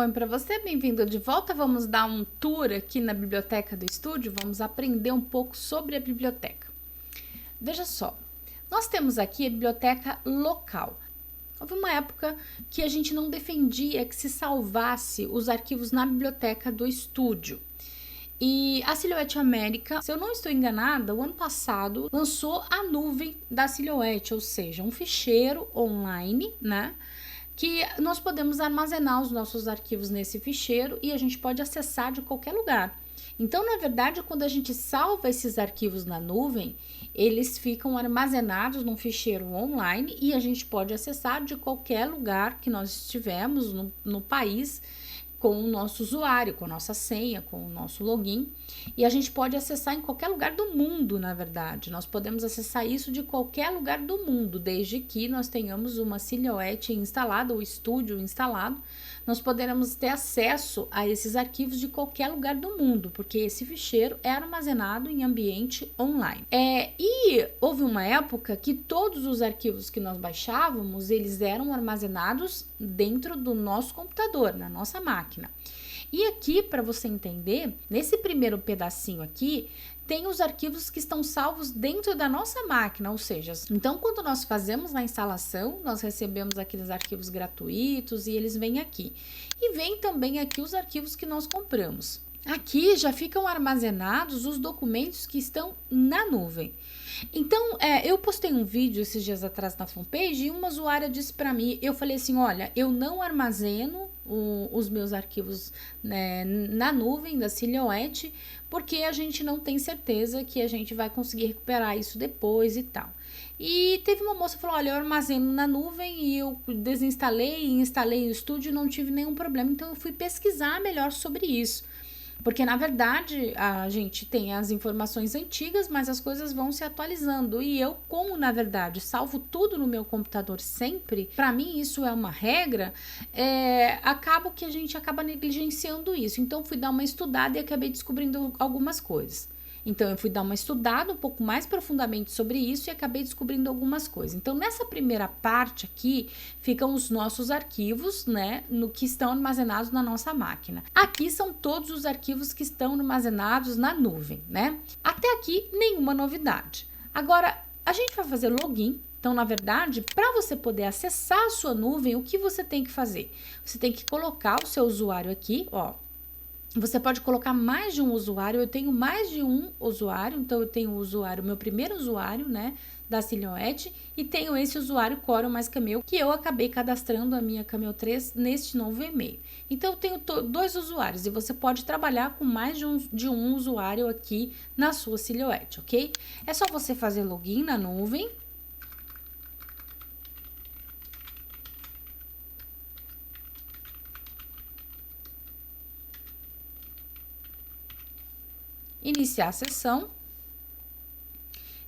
Oi, para você, bem-vindo de volta. Vamos dar um tour aqui na biblioteca do estúdio, vamos aprender um pouco sobre a biblioteca. Veja só, nós temos aqui a biblioteca local. Houve uma época que a gente não defendia que se salvasse os arquivos na biblioteca do estúdio. E a Silhouette América, se eu não estou enganada, o ano passado lançou a nuvem da Silhouette, ou seja, um ficheiro online, né? Que nós podemos armazenar os nossos arquivos nesse ficheiro e a gente pode acessar de qualquer lugar. Então, na verdade, quando a gente salva esses arquivos na nuvem, eles ficam armazenados num ficheiro online e a gente pode acessar de qualquer lugar que nós estivermos no país, com o nosso usuário, com a nossa senha, com o nosso login, e a gente pode acessar em qualquer lugar do mundo, na verdade. Nós podemos acessar isso de qualquer lugar do mundo, desde que nós tenhamos uma Silhouette instalada, ou estúdio instalado, nós poderemos ter acesso a esses arquivos de qualquer lugar do mundo, porque esse ficheiro é armazenado em ambiente online. E houve uma época que todos os arquivos que nós baixávamos, eles eram armazenados dentro do nosso computador, na nossa máquina. E aqui, para você entender, nesse primeiro pedacinho aqui, tem os arquivos que estão salvos dentro da nossa máquina, ou seja, então quando nós fazemos a instalação, nós recebemos aqueles arquivos gratuitos e eles vêm aqui. E vem também aqui os arquivos que nós compramos. Aqui já ficam armazenados os documentos que estão na nuvem. Então, eu postei um vídeo esses dias atrás na fanpage e uma usuária disse para mim, eu falei assim, olha, eu não armazeno os meus arquivos, né, na nuvem da Silhouette, porque a gente não tem certeza que a gente vai conseguir recuperar isso depois e tal. E teve uma moça que falou, olha, eu armazeno na nuvem e eu desinstalei e instalei o estúdio e não tive nenhum problema, então eu fui pesquisar melhor sobre isso. Porque, na verdade, a gente tem as informações antigas, mas as coisas vão se atualizando. E eu, como, na verdade, salvo tudo no meu computador sempre, para mim isso é uma regra, acaba que a gente acaba negligenciando isso. Então, fui dar uma estudada e acabei descobrindo algumas coisas. Então, eu fui dar uma estudada um pouco mais profundamente sobre isso e acabei descobrindo algumas coisas. Então, nessa primeira parte aqui, ficam os nossos arquivos, né, no que estão armazenados na nossa máquina. Aqui são todos os arquivos que estão armazenados na nuvem, né? Até aqui, nenhuma novidade. Agora, a gente vai fazer login. Então, na verdade, para você poder acessar a sua nuvem, o que você tem que fazer? Você tem que colocar o seu usuário aqui, ó. Você pode colocar mais de um usuário, eu tenho mais de um usuário, então eu tenho o usuário, meu primeiro usuário, né, da Silhouette, e tenho esse usuário Corel mais Camel, que eu acabei cadastrando a minha Camel 3 neste novo e-mail. Então eu tenho dois usuários e você pode trabalhar com mais de um usuário aqui na sua Silhouette, ok? É só você fazer login na nuvem. Iniciar a sessão,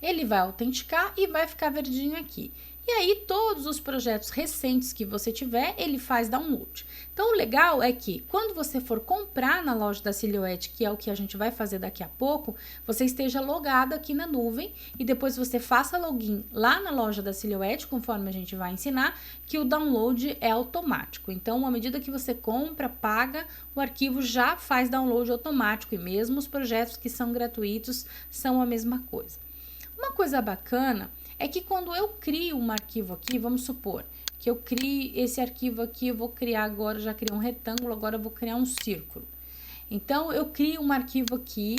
ele vai autenticar e vai ficar verdinho aqui. E aí, todos os projetos recentes que você tiver, ele faz download. Então, o legal é que, quando você for comprar na loja da Silhouette, que é o que a gente vai fazer daqui a pouco, você esteja logado aqui na nuvem e depois você faça login lá na loja da Silhouette, conforme a gente vai ensinar, que o download é automático. Então, à medida que você compra, paga, o arquivo já faz download automático e mesmo os projetos que são gratuitos são a mesma coisa. Uma coisa bacana é que quando eu crio um arquivo aqui, vamos supor que eu crie esse arquivo aqui, eu vou criar agora, já criei um retângulo, agora eu vou criar um círculo. Então, eu crio um arquivo aqui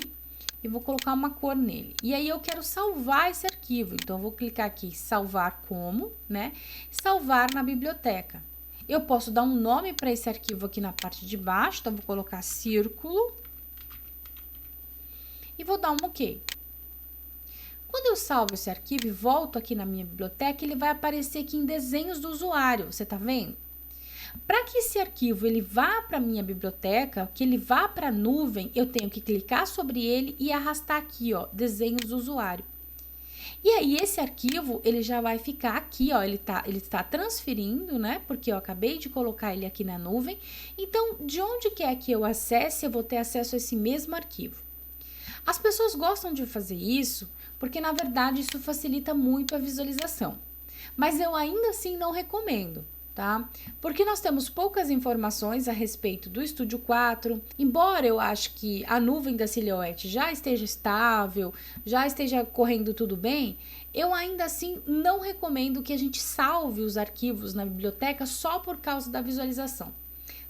e vou colocar uma cor nele. E aí, eu quero salvar esse arquivo, então, eu vou clicar aqui, salvar como, né? Salvar na biblioteca. Eu posso dar um nome para esse arquivo aqui na parte de baixo, então, vou colocar círculo e vou dar um OK. Quando eu salvo esse arquivo e volto aqui na minha biblioteca, ele vai aparecer aqui em desenhos do usuário, você tá vendo? Para que esse arquivo ele vá para a minha biblioteca, que ele vá para a nuvem, eu tenho que clicar sobre ele e arrastar aqui, ó, desenhos do usuário. E aí, esse arquivo, ele já vai ficar aqui, ó, ele está transferindo, né, porque eu acabei de colocar ele aqui na nuvem. Então, de onde quer que eu acesse, eu vou ter acesso a esse mesmo arquivo. As pessoas gostam de fazer isso porque, na verdade, isso facilita muito a visualização. Mas eu ainda assim não recomendo. tá? Porque nós temos poucas informações a respeito do Studio 4, embora eu acho que a nuvem da Silhouette já esteja estável, já esteja correndo tudo bem, eu ainda assim não recomendo que a gente salve os arquivos na biblioteca só por causa da visualização.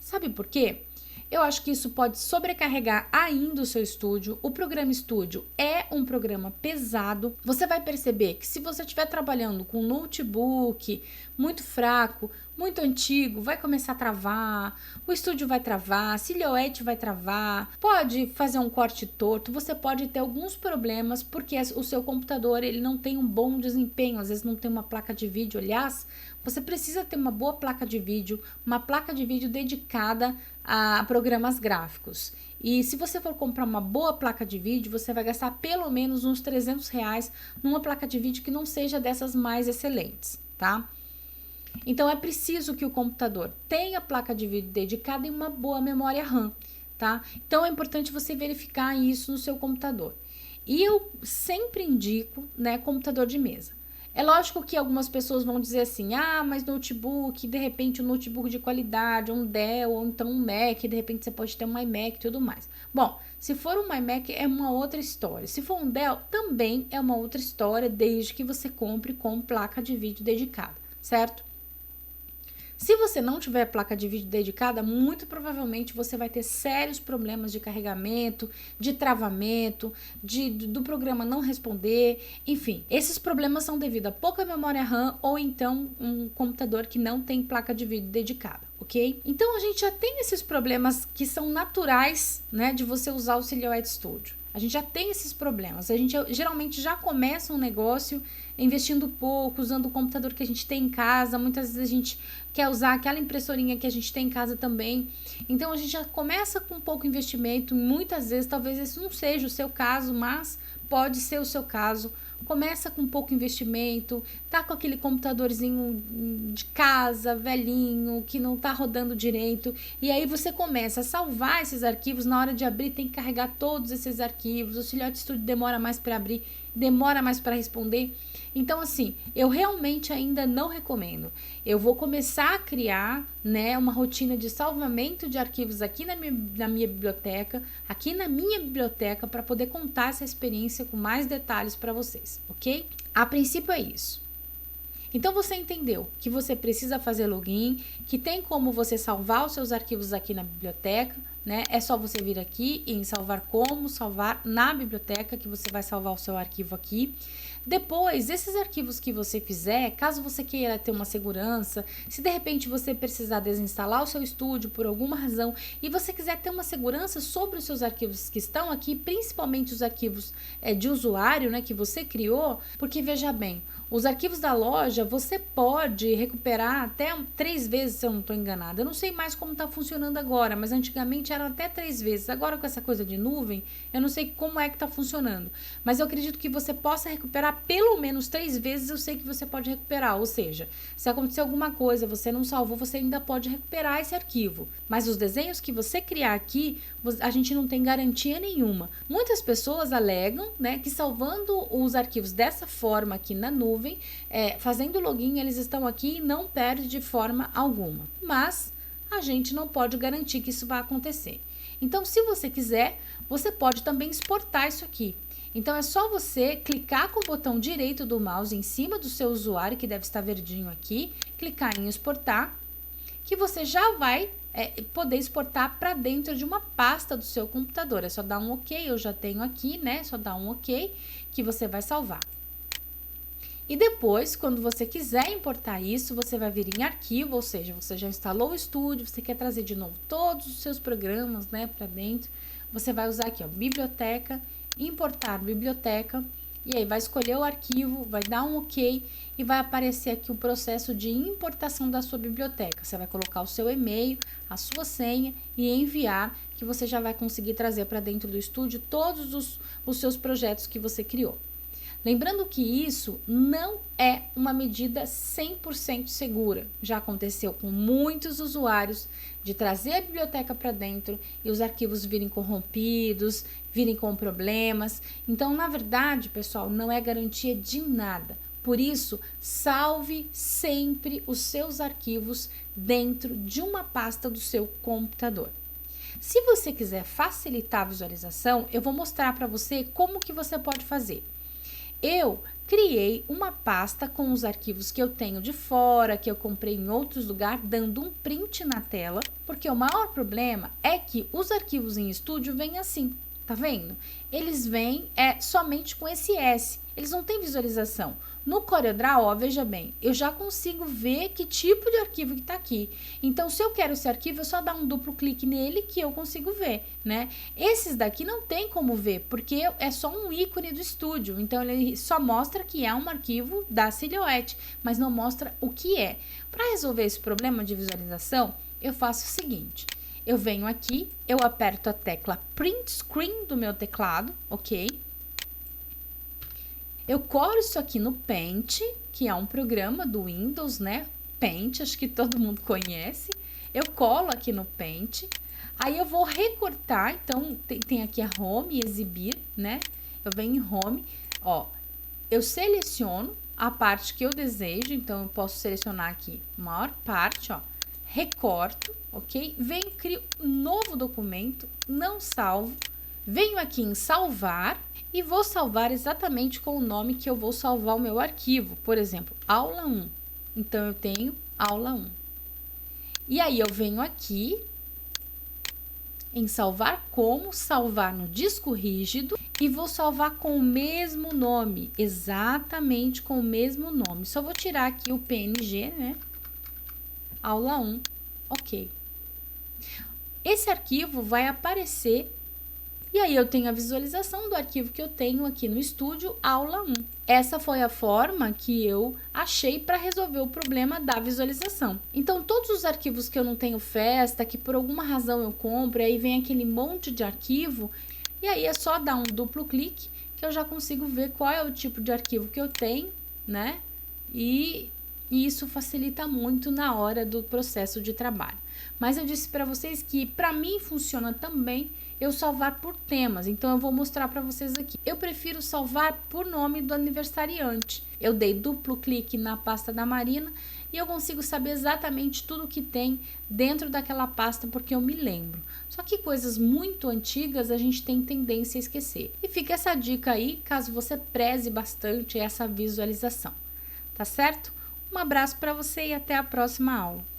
Sabe por quê? Eu acho que isso pode sobrecarregar ainda o seu estúdio. O programa Studio é um programa pesado. Você vai perceber que se você estiver trabalhando com um notebook muito fraco, muito antigo, vai começar a travar, o estúdio vai travar, a Silhouette vai travar, pode fazer um corte torto, você pode ter alguns problemas porque o seu computador ele não tem um bom desempenho, às vezes não tem uma placa de vídeo. Aliás, você precisa ter uma boa placa de vídeo, uma placa de vídeo dedicada a programas gráficos. E se você for comprar uma boa placa de vídeo, você vai gastar pelo menos uns R$300 numa placa de vídeo que não seja dessas mais excelentes, tá? Então é preciso que o computador tenha placa de vídeo dedicada e uma boa memória RAM, tá? Então é importante você verificar isso no seu computador. E eu sempre indico, né, computador de mesa. É lógico que algumas pessoas vão dizer assim, mas notebook, de repente um notebook de qualidade, um Dell ou então um Mac, de repente você pode ter um iMac e tudo mais. Bom, se for um iMac é uma outra história. Se for um Dell, também é uma outra história, desde que você compre com placa de vídeo dedicada, certo? Se você não tiver placa de vídeo dedicada, muito provavelmente você vai ter sérios problemas de carregamento, de travamento, do programa não responder, enfim. Esses problemas são devido a pouca memória RAM ou então um computador que não tem placa de vídeo dedicada, ok? Então a gente já tem esses problemas que são naturais, né, de você usar o Silhouette Studio. A gente já tem esses problemas, a gente geralmente já começa um negócio investindo pouco, usando o computador que a gente tem em casa, muitas vezes a gente quer usar aquela impressorinha que a gente tem em casa também, então a gente já começa com pouco investimento, muitas vezes talvez esse não seja o seu caso, mas pode ser o seu caso. Começa com pouco investimento, tá com aquele computadorzinho de casa, velhinho, que não tá rodando direito, e aí você começa a salvar esses arquivos, na hora de abrir tem que carregar todos esses arquivos, o Silhouette Studio demora mais para abrir, demora mais para responder. Então, assim, eu realmente ainda não recomendo. Eu vou começar a criar, né, uma rotina de salvamento de arquivos aqui na minha biblioteca, para poder contar essa experiência com mais detalhes para vocês, ok? A princípio é isso. Então você entendeu que você precisa fazer login, que tem como você salvar os seus arquivos aqui na biblioteca, né? É só você vir aqui em salvar como, salvar na biblioteca, que você vai salvar o seu arquivo aqui. Depois, esses arquivos que você fizer, caso você queira ter uma segurança, se de repente você precisar desinstalar o seu estúdio por alguma razão e você quiser ter uma segurança sobre os seus arquivos que estão aqui, principalmente os arquivos de usuário, né, que você criou, porque veja bem, os arquivos da loja você pode recuperar até 3 vezes, se eu não estou enganada. Eu não sei mais como está funcionando agora, mas antigamente eram até 3 vezes. Agora com essa coisa de nuvem, eu não sei como é que está funcionando. Mas eu acredito que você possa recuperar pelo menos 3 vezes, eu sei que você pode recuperar. Ou seja, se acontecer alguma coisa, você não salvou, você ainda pode recuperar esse arquivo. Mas os desenhos que você criar aqui, a gente não tem garantia nenhuma. Muitas pessoas alegam, né, que salvando os arquivos dessa forma aqui na nuvem, fazendo login, eles estão aqui e não perde de forma alguma. Mas a gente não pode garantir que isso vai acontecer. Então, se você quiser, você pode também exportar isso aqui. Então, é só você clicar com o botão direito do mouse em cima do seu usuário, que deve estar verdinho aqui, clicar em exportar, que você já vai poder exportar para dentro de uma pasta do seu computador. É só dar um OK, eu já tenho aqui, né? É só dar um OK que você vai salvar. E depois, quando você quiser importar isso, você vai vir em arquivo, ou seja, você já instalou o estúdio, você quer trazer de novo todos os seus programas, né, para dentro. Você vai usar aqui, ó, biblioteca, importar biblioteca, e aí vai escolher o arquivo, vai dar um OK e vai aparecer aqui o processo de importação da sua biblioteca. Você vai colocar o seu e-mail, a sua senha e enviar, que você já vai conseguir trazer para dentro do estúdio todos os seus projetos que você criou. Lembrando que isso não é uma medida 100% segura. Já aconteceu com muitos usuários de trazer a biblioteca para dentro e os arquivos virem corrompidos, virem com problemas. Então, na verdade, pessoal, não é garantia de nada. Por isso, salve sempre os seus arquivos dentro de uma pasta do seu computador. Se você quiser facilitar a visualização, eu vou mostrar para você como que você pode fazer. Eu criei uma pasta com os arquivos que eu tenho de fora, que eu comprei em outros lugares, dando um print na tela, porque o maior problema é que os arquivos em estúdio vêm assim, tá vendo? Eles vêm somente com esse S, eles não têm visualização. No CorelDRAW, ó, veja bem, eu já consigo ver que tipo de arquivo que tá aqui. Então, se eu quero esse arquivo, é só dar um duplo clique nele que eu consigo ver, né? Esses daqui não tem como ver, porque é só um ícone do estúdio. Então, ele só mostra que é um arquivo da Silhouette, mas não mostra o que é. Para resolver esse problema de visualização, eu faço o seguinte. Eu venho aqui, eu aperto a tecla Print Screen do meu teclado, ok? Eu colo isso aqui no Paint, que é um programa do Windows, né? Paint, acho que todo mundo conhece. Eu colo aqui no Paint, aí eu vou recortar, então tem aqui a Home, Exibir, né? Eu venho em Home, ó, eu seleciono a parte que eu desejo, então eu posso selecionar aqui a maior parte, ó, recorto, ok? Venho, crio um novo documento, não salvo, venho aqui em salvar e vou salvar exatamente com o nome que eu vou salvar o meu arquivo. Por exemplo, aula 1. Então, eu tenho aula 1. E aí, eu venho aqui em salvar como, salvar no disco rígido e vou salvar com o mesmo nome, exatamente com o mesmo nome. Só vou tirar aqui o PNG, né? Aula 1, ok. Esse arquivo vai aparecer e aí eu tenho a visualização do arquivo que eu tenho aqui no estúdio, aula 1. Essa foi a forma que eu achei para resolver o problema da visualização. Então, todos os arquivos que eu não tenho festa, que por alguma razão eu compro, aí vem aquele monte de arquivo, e aí é só dar um duplo clique que eu já consigo ver qual é o tipo de arquivo que eu tenho, né? E isso facilita muito na hora do processo de trabalho. Mas eu disse para vocês que para mim funciona também eu salvar por temas, então eu vou mostrar para vocês aqui. Eu prefiro salvar por nome do aniversariante. Eu dei duplo clique na pasta da Marina e eu consigo saber exatamente tudo que tem dentro daquela pasta porque eu me lembro. Só que coisas muito antigas a gente tem tendência a esquecer. E fica essa dica aí, caso você preze bastante essa visualização. Tá certo? Um abraço para você e até a próxima aula.